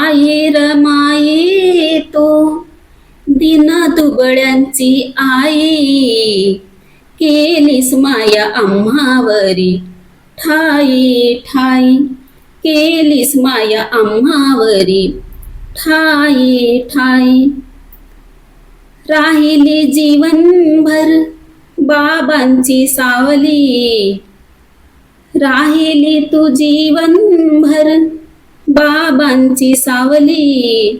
आई र माई तू दिन दुबळ्यांची आई, केलीस माया आम्हावरी ठाई ठाई, केलीस माया आम्हावरी ठाई ठाई. राहिली जीवनभर बाबांची सावली, राहिली तू जीवनभर बाबांची सावली.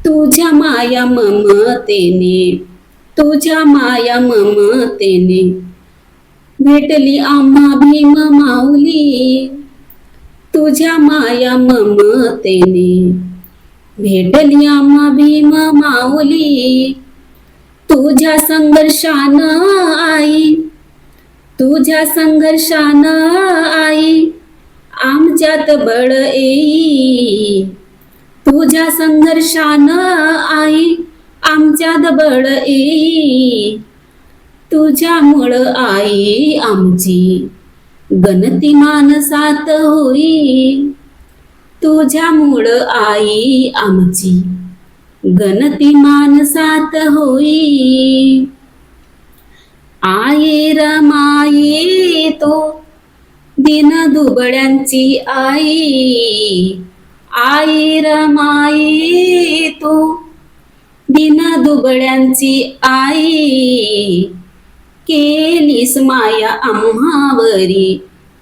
तुझ्या माया ममतेने, तुझ्या माया ममतेने भेटली आम्हा भीम माऊली. तुझ्या माया ममतेने भेटली आम्हा भीम माऊली. तुझ्या संघर्षान आई, तुझ्या संघर्षान आई आमच्यात बळ येई. तुझ्या संघर्षान आई आमच्यात बळ येई. तुझ्यामुळं आई आमची गणती मानसात होई. तुझ्यामुळं आई आमची गणती मानसात होई. आई र माई तो दिन दुबळ्यांची आई, आई र माई तू दिन दुबळ्यांची आई, केलीस माया आम्हावरी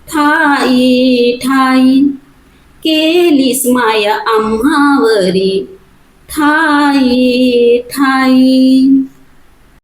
ठाई ठाई, केलीस माया आम्हावरी ठाई ठाई.